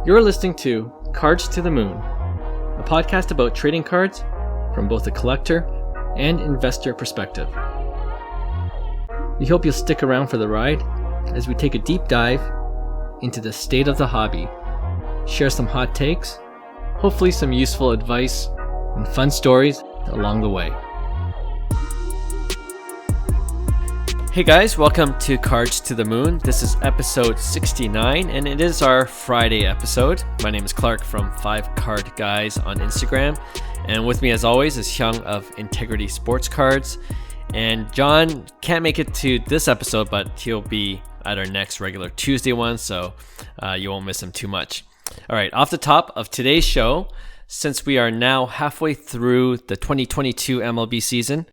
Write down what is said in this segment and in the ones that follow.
You're listening to Cards to the Moon, a podcast about trading cards from both a collector and investor perspective. We hope you'll stick around for the ride as we take a deep dive into the state of the hobby, share some hot takes, hopefully some useful advice, and fun stories along the way. Hey guys, welcome to Cards to the Moon. This is episode 69 and it is our Friday episode. My name is Clark from 5 Card Guys on Instagram, and with me as always is Hyung of Integrity Sports Cards. And John can't make it to this episode, but he'll be at our next regular Tuesday one, so you won't miss him too much. All right, off the top of today's show, since we are now halfway through the 2022 MLB season,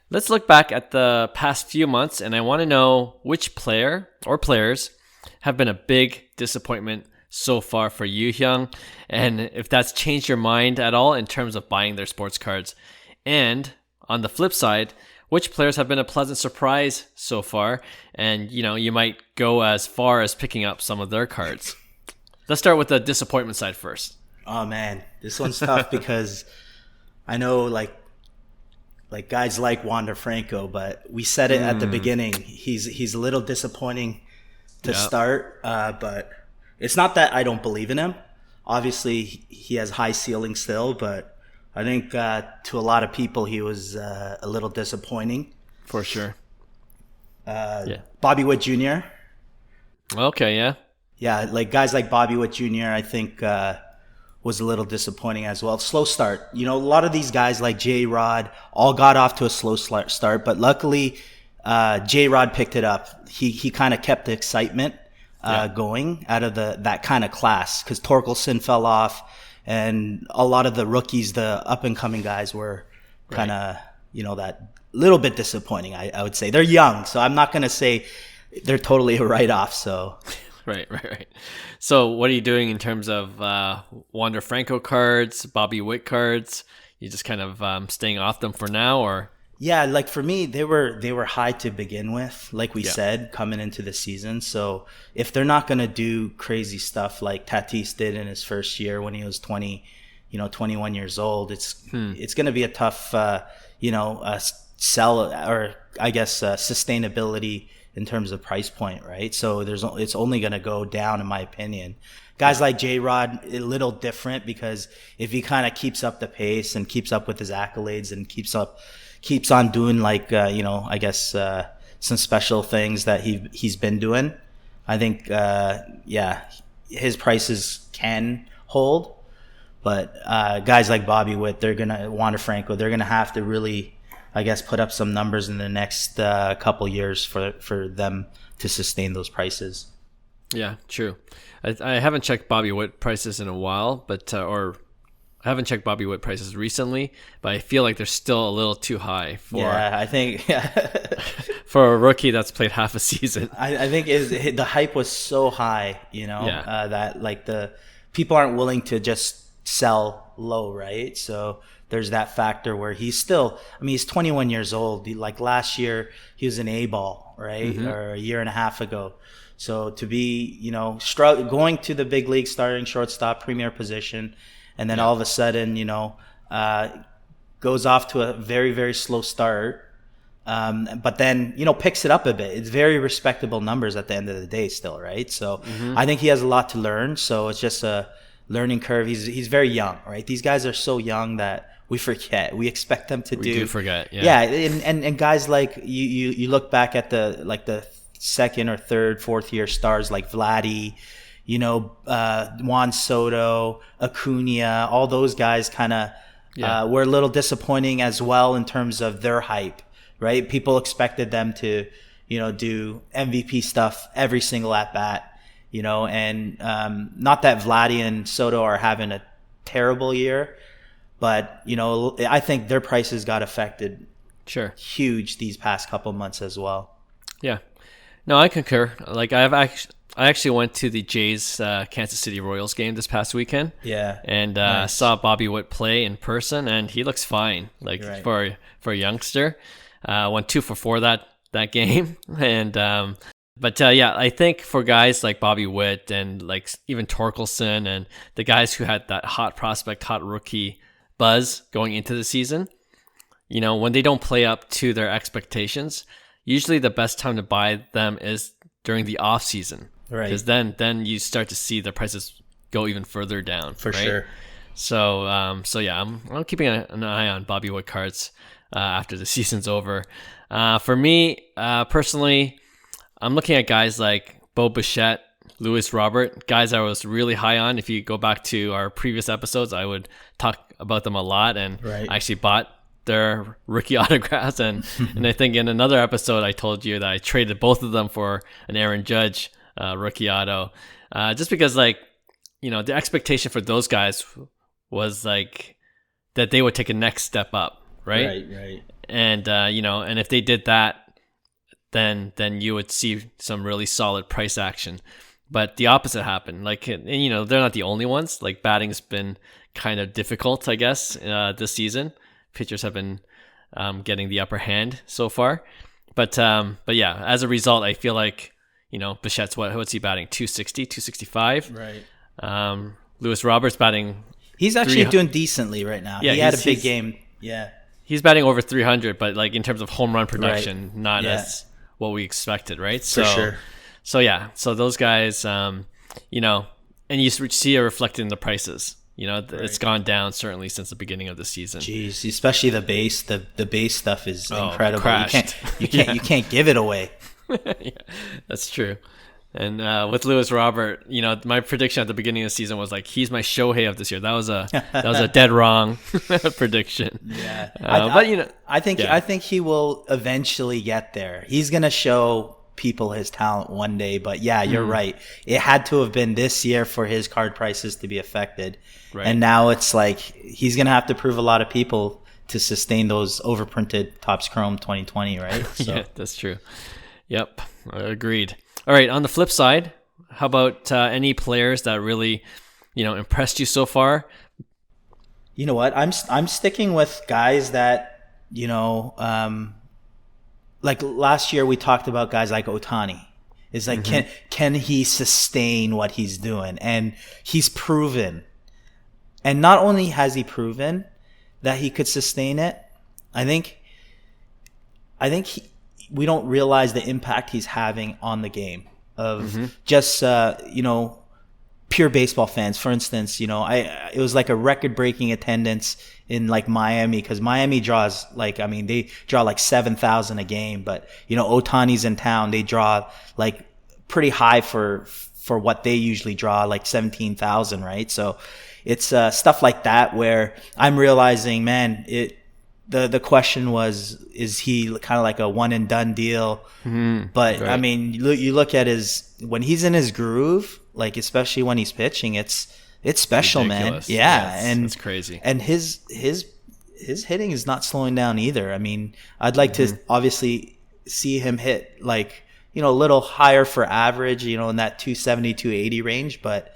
let's look back at the past few months, and I want to know which player or players have been a big disappointment so far for you, Hyung, and if that's changed your mind at all in terms of buying their sports cards. And on the flip side, which players have been a pleasant surprise so far, and you might go as far as picking up some of their cards. Let's start with the disappointment side first. Oh man, this one's tough because I know like guys like Juan Franco, but we said it at the beginning. He's a little disappointing to start, but it's not that I don't believe in him. Obviously, he has high ceiling still, but I think to a lot of people he was a little disappointing. For sure. Bobby Witt Jr. Okay, yeah. Yeah, like guys like Bobby Witt Jr. I think was a little disappointing as well. Slow start. A lot of these guys like J-Rod all got off to a slow start, but luckily J-Rod picked it up. He kind of kept the excitement going out of that kind of class, because Torkelson fell off, and a lot of the rookies, the up-and-coming guys, were kind of, that little bit disappointing, I would say. They're young, so I'm not going to say they're totally a write-off, so... Right. So what are you doing in terms of Wander Franco cards, Bobby Witt cards? You just kind of staying off them for now, or? Yeah, like for me, they were high to begin with, like we said, coming into the season. So if they're not going to do crazy stuff like Tatis did in his first year when he was 21 years old, it's going to be a tough, sell, or I guess sustainability in terms of price point, right? So it's only going to go down, in my opinion. Guys like J-Rod, a little different, because if he kind of keeps up the pace and keeps up with his accolades and keeps on doing some special things that he's been doing, I think his prices can hold. But guys like Bobby Witt, Wander Franco, they're gonna have to really, I guess, put up some numbers in the next couple years for them to sustain those prices. Yeah, true. I haven't checked Bobby Witt prices in a while, but or I haven't checked Bobby Witt prices recently, but I feel like they're still a little too high for. Yeah, I think for a rookie that's played half a season. I think the hype was so high, that like the people aren't willing to just sell low, right? So there's that factor where he's 21 years old. Like last year, he was an A-ball, right? Mm-hmm. Or a year and a half ago. So to be, going to the big league, starting shortstop, premier position, and then all of a sudden, goes off to a very, very slow start. But then, picks it up a bit. It's very respectable numbers at the end of the day still, right? So I think he has a lot to learn. So it's just a learning curve. He's very young, right? These guys are so young that we forget. We expect them to do. We do forget, yeah. And guys like you look back at the second or third, fourth year stars like Vladdy, Juan Soto, Acuna, all those guys kind of were a little disappointing as well in terms of their hype, right? People expected them to, do MVP stuff every single at bat, and not that Vladdy and Soto are having a terrible year, but, I think their prices got affected huge these past couple months as well. Yeah. No, I concur. Like I actually went to the Jays Kansas City Royals game this past weekend. Yeah. And saw Bobby Witt play in person, and he looks fine. For a youngster. Went 2 for 4 that game. And But yeah, I think for guys like Bobby Witt and like even Torkelson and the guys who had that hot prospect, hot rookie buzz going into the season, when they don't play up to their expectations, usually the best time to buy them is during the off season, Right. because then you start to see the prices go even further down. For right? sure. So yeah, I'm keeping an eye on Bobby Witt cards after the season's over. For me personally, I'm looking at guys like Bo Bichette, Luis Robert, guys I was really high on. If you go back to our previous episodes, I would talk about them a lot, and Right. I actually bought their rookie autographs, and I think in another episode I told you that I traded both of them for an Aaron Judge rookie auto, just because the expectation for those guys was like that they would take a next step up, right? Right. And and if they did that, then you would see some really solid price action. But the opposite happened. They're not the only ones. Like, batting's been kind of difficult, I guess, this season. Pitchers have been getting the upper hand so far. But yeah, as a result, I feel like, Bichette's what's he batting? 260, 265? Right. Luis Roberts batting. He's actually doing decently right now. Yeah, he had a big game. Yeah. He's batting over 300, but in terms of home run production, not as what we expected, right? For sure. So yeah, so those guys, and you see it reflected in the prices. It's gone down certainly since the beginning of the season. Jeez, especially the base. The base stuff is incredible. Crashed. You can't give it away. Yeah, that's true. And with Luis Robert, my prediction at the beginning of the season was like, he's my Shohei of this year. That was a dead wrong prediction. Yeah, I think he will eventually get there. He's gonna show people his talent one day. But yeah, you're right. It had to have been this year for his card prices to be affected, right. And now it's like he's gonna have to prove a lot of people to sustain those overprinted Topps Chrome 2020, right? So. Yeah, that's true. Yep, agreed. All right, on the flip side, how about any players that really, impressed you so far? You know what? I'm sticking with guys that, like last year we talked about guys like Ohtani. It's like, can he sustain what he's doing? And he's proven. And not only has he proven that he could sustain it, I think we don't realize the impact he's having on the game of just, pure baseball fans. For instance, it was like a record breaking attendance in like Miami, because Miami draws they draw like 7,000 a game, but Ohtani's in town, they draw like pretty high for what they usually draw, like 17,000, right? So it's stuff like that where I'm realizing, man, the question was, is he kind of like a one and done deal? But right. I mean, you look at when he's in his groove, like especially when he's pitching, it's special, ridiculous. Man. Yeah, and it's crazy. And his hitting is not slowing down either. I mean, I'd like to obviously see him hit a little higher for average, in that 270, 280 range. But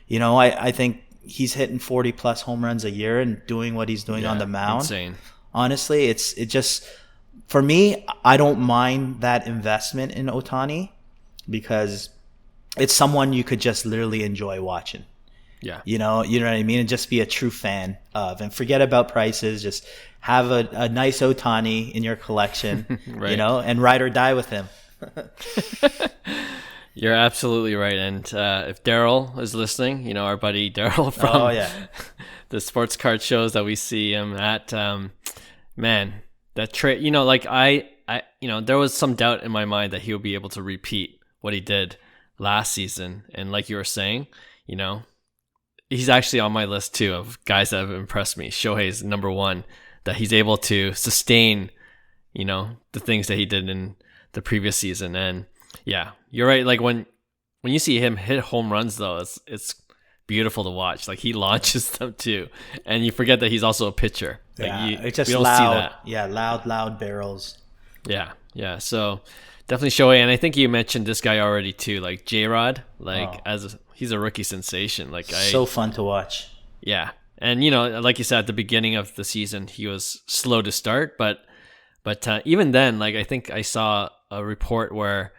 I think he's hitting 40 plus home runs a year and doing what he's doing on the mound. Insane. Honestly, it just, for me, I don't mind that investment in Ohtani because it's someone you could just literally enjoy watching. Yeah. You know what I mean? And just be a true fan of, and forget about prices. Just have a nice Ohtani in your collection, right. And ride or die with him. You're absolutely right. And if Daryl is listening, our buddy Daryl from the sports card shows that we see him at, man, that trade, there was some doubt in my mind that he would be able to repeat what he did last season. And like you were saying, he's actually on my list too of guys that have impressed me. Shohei's number one, that he's able to sustain, the things that he did in the previous season. And yeah, you're right. Like when you see him hit home runs though, it's beautiful to watch. Like he launches them too. And you forget that he's also a pitcher. It's just loud. Yeah, loud barrels. Yeah. So definitely Shohei. And I think you mentioned this guy already too, like J-Rod, he's a rookie sensation. So fun to watch. Yeah. And, like you said, at the beginning of the season, he was slow to start. But even then, I think I saw a report where,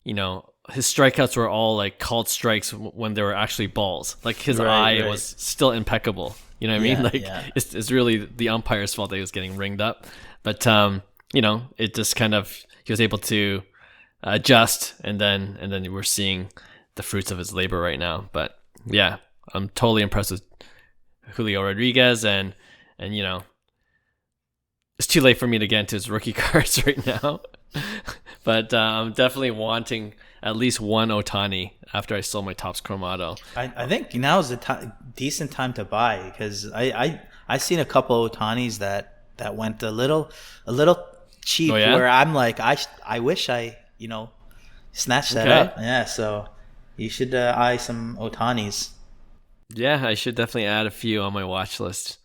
his strikeouts were all like called strikes when they were actually balls. Like his eye was still impeccable. You know what I mean? Like it's really the umpire's fault that he was getting ringed up. But it just kind of, he was able to adjust, and then we're seeing the fruits of his labor right now. But yeah, I'm totally impressed with Julio Rodriguez, and it's too late for me to get into his rookie cards right now. But I'm definitely wanting at least one Ohtani after I sold my Topps Chromato. I think now is a decent time to buy, because I seen a couple of Ohtanis that went a little cheap. Oh, yeah? Where I'm like, I wish I snatched that up. Yeah, so you should eye some Ohtanis. Yeah, I should definitely add a few on my watch list.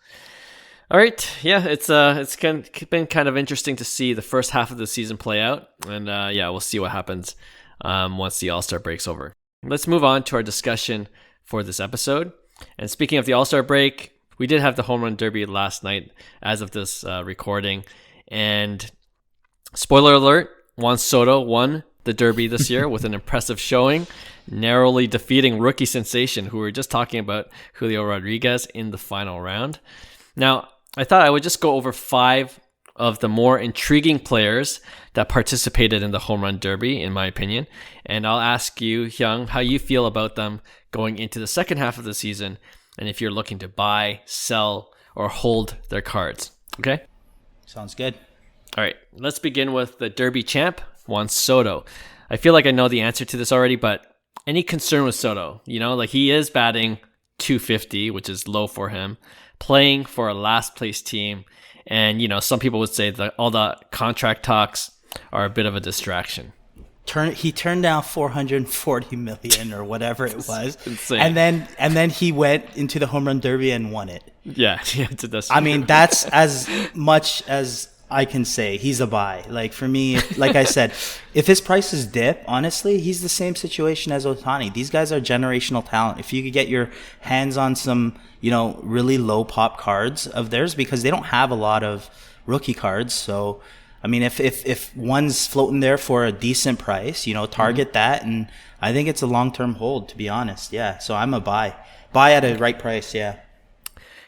All right, yeah, it's been kind of interesting to see the first half of the season play out, and we'll see what happens once the All-Star break's over. Let's move on to our discussion for this episode. And speaking of the All-Star break, we did have the Home Run Derby last night as of this recording, and spoiler alert, Juan Soto won the Derby this year with an impressive showing, narrowly defeating rookie sensation, who we were just talking about, Julio Rodriguez, in the final round. Now, I thought I would just go over 5 of the more intriguing players that participated in the Home Run Derby, in my opinion. And I'll ask you, Hyung, how you feel about them going into the second half of the season, and if you're looking to buy, sell, or hold their cards. Okay? Sounds good. All right, let's begin with the Derby champ, Juan Soto. I feel like I know the answer to this already, but any concern with Soto? Like he is batting .250, which is low for him, playing for a last place team, and some people would say that all the contract talks are a bit of a distraction. He turned down $440 million or whatever it was, insane. and then he went into the Home Run Derby and won it. Yeah, I mean, that's as much as I can say. He's a buy. Like for me, like I said, if his prices dip, honestly, he's the same situation as Ohtani. These guys are generational talent. If you could get your hands on some, really low pop cards of theirs, because they don't have a lot of rookie cards. So, I mean, if one's floating there for a decent price, target that. And I think it's a long-term hold, to be honest. Yeah. So I'm a buy at a right price. Yeah.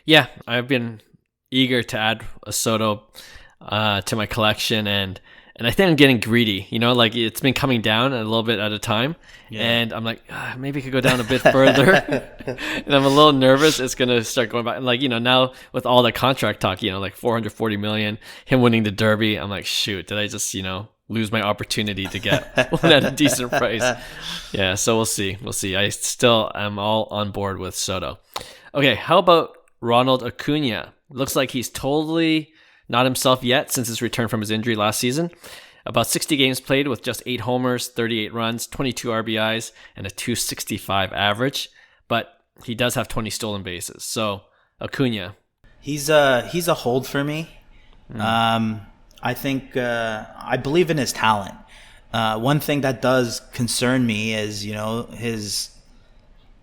Yeah. I've been eager to add a Soto to my collection, and I think I'm getting greedy. Like it's been coming down a little bit at a time, and I'm like, maybe it could go down a bit further. And I'm a little nervous it's gonna start going back. And like now with all the contract talk, like $440 million, him winning the Derby, I'm like, shoot, did I just lose my opportunity to get one at a decent price? Yeah, so we'll see. I still am all on board with Soto. Okay, how about Ronald Acuna? Looks like he's totally not himself yet since his return from his injury last season. About 60 games played with just 8 homers, 38 runs, 22 RBIs, and a .265 average. But he does have 20 stolen bases. So, Acuna. He's a hold for me. I think I believe in his talent. One thing that does concern me is his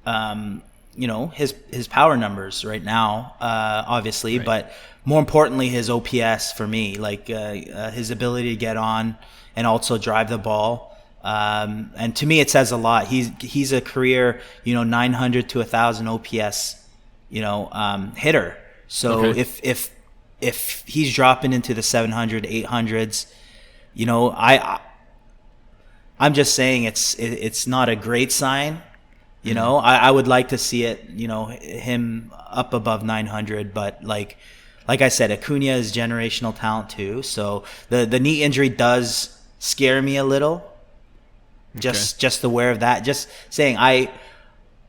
his power numbers right now, obviously, right. But more importantly, his OPS for me, like his ability to get on and also drive the ball. And to me, it says a lot. He's a career, 900 to 1,000 OPS, hitter. So okay. if he's dropping into the 700, 800s, I'm just saying it's not a great sign. I would like to see it, him up above 900, but like I said, Acuna is generational talent too. So the knee injury does scare me a little. Just aware of that. Just saying, I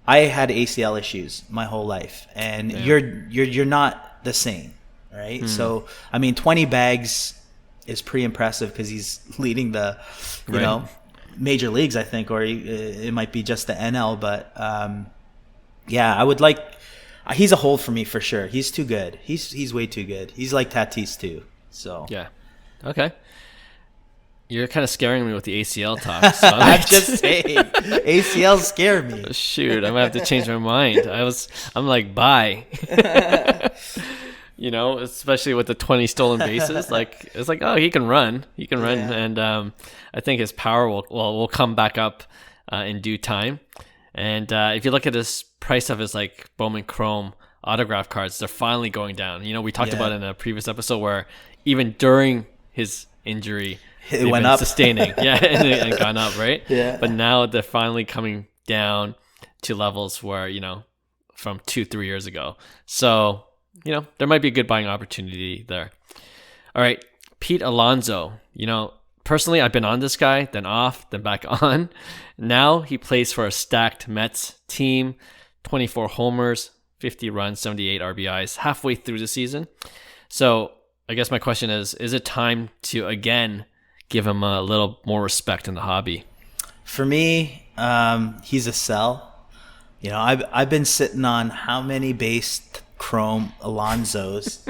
had ACL issues my whole life, and you're not the same, right? So I mean, 20 bags is pretty impressive because he's leading the, major leagues, I think, or it might be just the NL. But I would like. He's a hold for me for sure. He's too good. He's way too good. He's like Tatis too. So yeah, okay. You're kind of scaring me with the ACL talk. So I'm just saying, ACLs scare me. Shoot, I might have to change my mind. I'm like, bye. especially with the 20 stolen bases. Like it's like, oh, he can run, Yeah. and I think his power will come back up in due time. And if you look at this price of his like Bowman Chrome autograph cards, they're finally going down. We talked about in a previous episode where even during his injury, It went up. sustaining, and gone up, right? Yeah. But now they're finally coming down to levels where from 2-3 years ago. So there might be a good buying opportunity there. All right, Pete Alonso. Personally, I've been on this guy, then off, then back on. Now he plays for a stacked Mets team, 24 homers, 50 runs, 78 RBIs, halfway through the season. So I guess my question is it time to, again, give him a little more respect in the hobby? For me, he's a sell. I've been sitting on how many base Chrome Alonsos,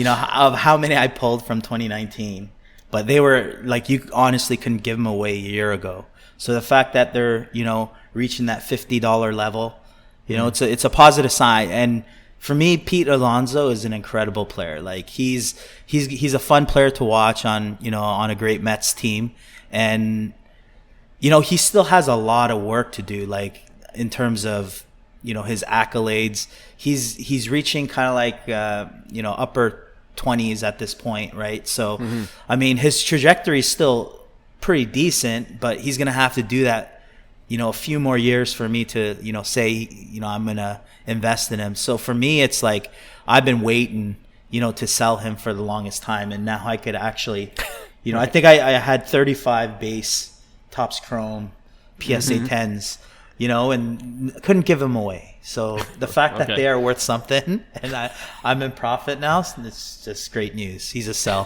of how many I pulled from 2019. But they were like, you honestly couldn't give them away a year ago. So the fact that they're, reaching that $50 level, it's a positive sign. And for me, Pete Alonso is an incredible player. Like he's a fun player to watch on a great Mets team. And, he still has a lot of work to do, like in terms of, his accolades. He's reaching kind of like, upper 20s at this point, right? So, I mean, his trajectory is still pretty decent, but he's going to have to do that, a few more years for me to, say, I'm going to invest in him. So for me, it's like I've been waiting, to sell him for the longest time. And now I could actually, I think I had 35 base Topps Chrome PSA 10s, and couldn't give them away. So the fact that they are worth something and I'm in profit now, it's just great news. He's a sell.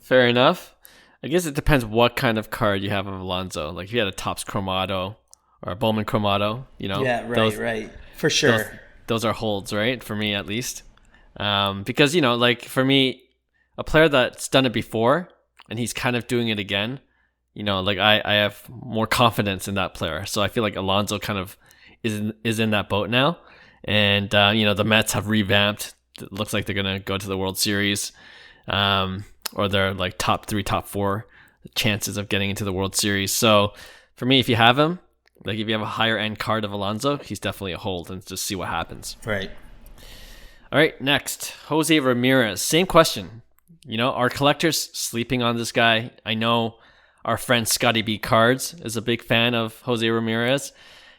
Fair enough. I guess it depends what kind of card you have of Alonso. Like if you had a Topps Chrome Auto or a Bowman Chrome Auto, Yeah, right. For sure. Those are holds, right? For me, at least. Because, like for me, a player that's done it before and he's kind of doing it again, like I have more confidence in that player. So I feel like Alonso kind of is in that boat now. And, the Mets have revamped. It looks like they're going to go to the World Series. Or they're like top 3, top 4 chances of getting into the World Series. So for me, if you have him, like if you have a higher end card of Alonso, he's definitely a hold and just see what happens. Right. All right, next, Jose Ramirez. Same question. Are collectors sleeping on this guy? I know our friend Scotty B Cards is a big fan of Jose Ramirez.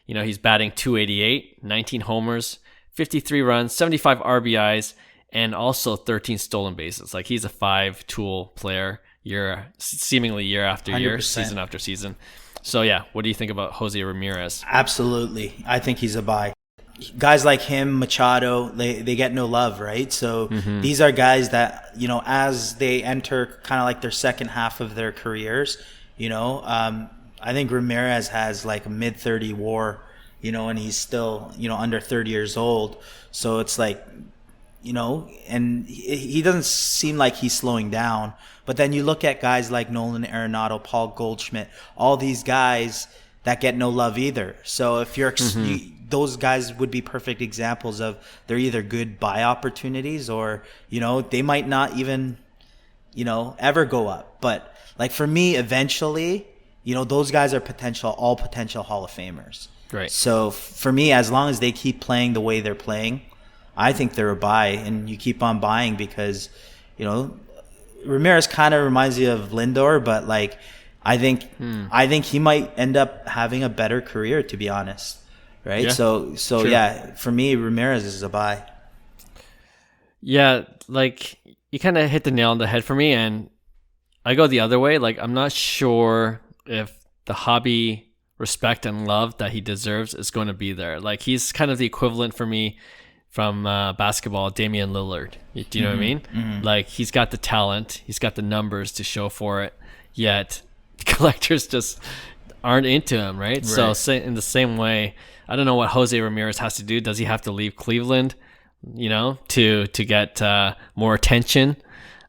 He's batting .288, 19 homers, 53 runs, 75 RBIs, and also 13 stolen bases. Like he's a 5-tool player seemingly year after year, 100%. season after season. So yeah, what do you think about Jose Ramirez? Absolutely. I think he's a buy. Guys like him, Machado, they get no love, right? So these are guys that, as they enter kind of like their second half of their careers, I think Ramirez has like a mid-30 WAR, and he's still, under 30 years old. So it's like, and he doesn't seem like he's slowing down. But then you look at guys like Nolan Arenado, Paul Goldschmidt, all these guys that get no love either. So if those guys would be perfect examples of they're either good buy opportunities or, they might not even, ever go up. But like for me, eventually, those guys are all potential Hall of Famers. Right. So for me, as long as they keep playing the way they're playing, I think they're a buy, and you keep on buying because, Ramirez kind of reminds you of Lindor, but like, I think he might end up having a better career, to be honest. Right. Yeah, so true. Yeah, for me, Ramirez is a buy. Yeah. Like you kind of hit the nail on the head for me. And I go the other way. Like, I'm not sure if the hobby respect and love that he deserves is going to be there. Like he's kind of the equivalent for me from basketball, Damian Lillard. Do you know what I mean? Mm-hmm. Like he's got the talent, he's got the numbers to show for it, yet collectors just aren't into him, right? So in the same way, I don't know what Jose Ramirez has to do. Does he have to leave Cleveland, to get more attention?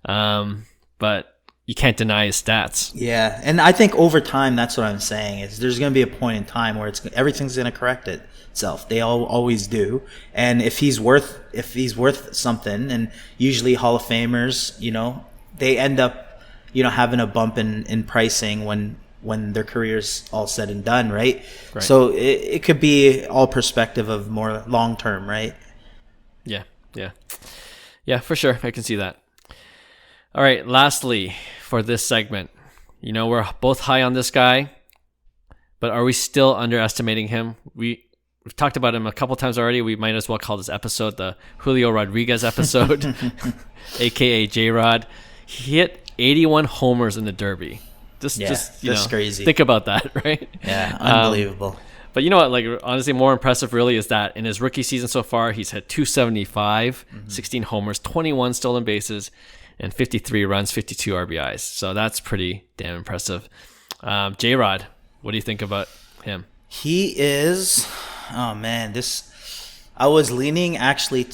But you can't deny his stats. Yeah, and I think over time, that's what I'm saying, is there's going to be a point in time where everything's going to correct itself. They always do. And if he's worth something, and usually Hall of Famers, they end up, having a bump in pricing when their career's all said and done, right? So it could be all perspective of more long term, right? Yeah, for sure. I can see that. All right, lastly, for this segment, we're both high on this guy, but are we still underestimating him? We've talked about him a couple times already. We might as well call this episode the Julio Rodriguez episode, aka J-Rod. He hit 81 homers in the Derby. That's crazy. Think about that, right? Yeah, unbelievable. But you know what? Like, honestly, more impressive really is that in his rookie season so far, he's had 275, 16 homers, 21 stolen bases, and 53 runs, 52 RBIs. So that's pretty damn impressive. J-Rod, what do you think about him? He is, oh man, I was leaning actually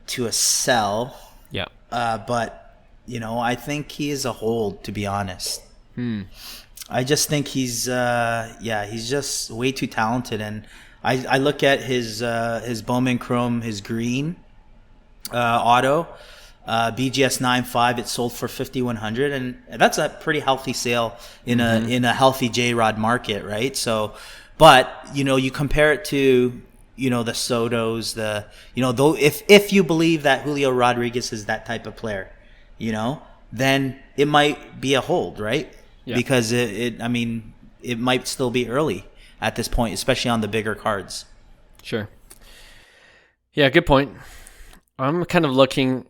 to a sell. Yeah. But, I think he is a hold, to be honest. I just think he's just way too talented. And I look at his Bowman Chrome, his green auto, BGS 9.5, it sold for $5,100, and that's a pretty healthy sale in a healthy J-Rod market, right? So, but you compare it to the Sotos, though if you believe that Julio Rodriguez is that type of player, then it might be a hold, right? Yeah. Because it might still be early at this point, especially on the bigger cards. Sure. Yeah, good point. I'm kind of looking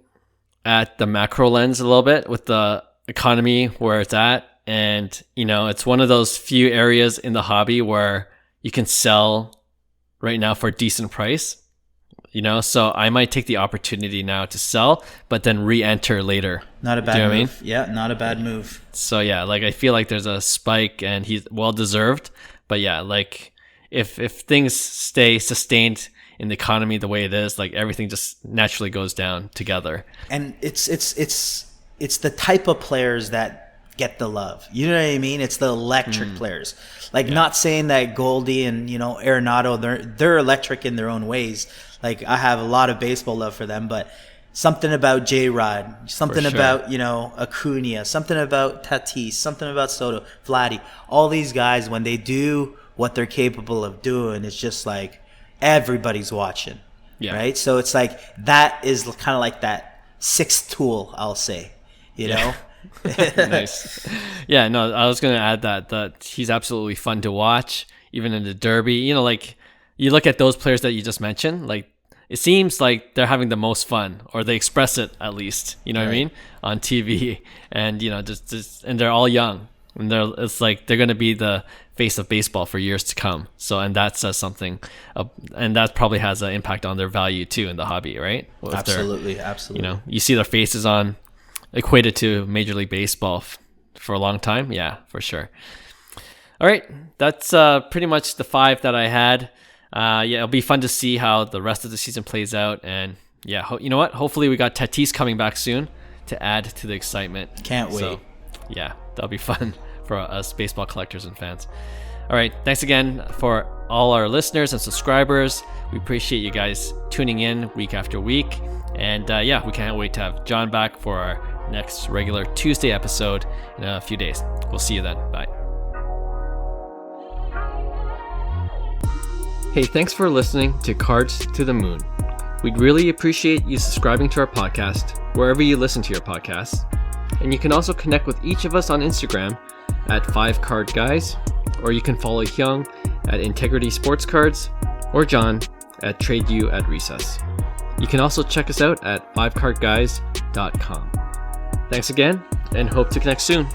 at the macro lens a little bit with the economy where it's at. And, it's one of those few areas in the hobby where you can sell right now for a decent price, so I might take the opportunity now to sell, but then re-enter later. Not a bad move. Yeah, not a bad move. So yeah, I feel like there's a spike and he's well deserved. But yeah, if things stay sustained in the economy the way it is, everything just naturally goes down together. And it's the type of players that get the love. You know what I mean? It's the electric players. Not saying that Goldie and Arenado, they're electric in their own ways. I have a lot of baseball love for them, but something about J-Rod, something about Acuna, something about Tatis, something about Soto, Vladdy, all these guys, when they do what they're capable of doing, it's just everybody's watching, right? So it's that is kind of like that sixth tool, I'll say, know. Nice. Yeah, no, I was going to add that he's absolutely fun to watch, even in the Derby. You look at those players that you just mentioned, it seems like they're having the most fun, or they express it at least, what I mean, on TV. And, and they're all young. And it's they're going to be the face of baseball for years to come. So, and that says something, and that probably has an impact on their value too in the hobby, right? Absolutely. You see their faces equated to Major League Baseball for a long time. Yeah, for sure. All right. That's pretty much the 5 that I had. It'll be fun to see how the rest of the season plays out. And yeah, you know what? Hopefully we got Tatis coming back soon to add to the excitement. Can't wait. So, yeah, that'll be fun for us baseball collectors and fans. All right. Thanks again for all our listeners and subscribers. We appreciate you guys tuning in week after week. And we can't wait to have John back for our next regular Tuesday episode in a few days. We'll see you then. Bye. Hey, thanks for listening to Cards to the Moon. We'd really appreciate you subscribing to our podcast wherever you listen to your podcasts. And you can also connect with each of us on Instagram at 5cardguys, or you can follow Hyung at Integrity Sports Cards, or John at TradeU at Recess. You can also check us out at 5cardguys.com. Thanks again, and hope to connect soon.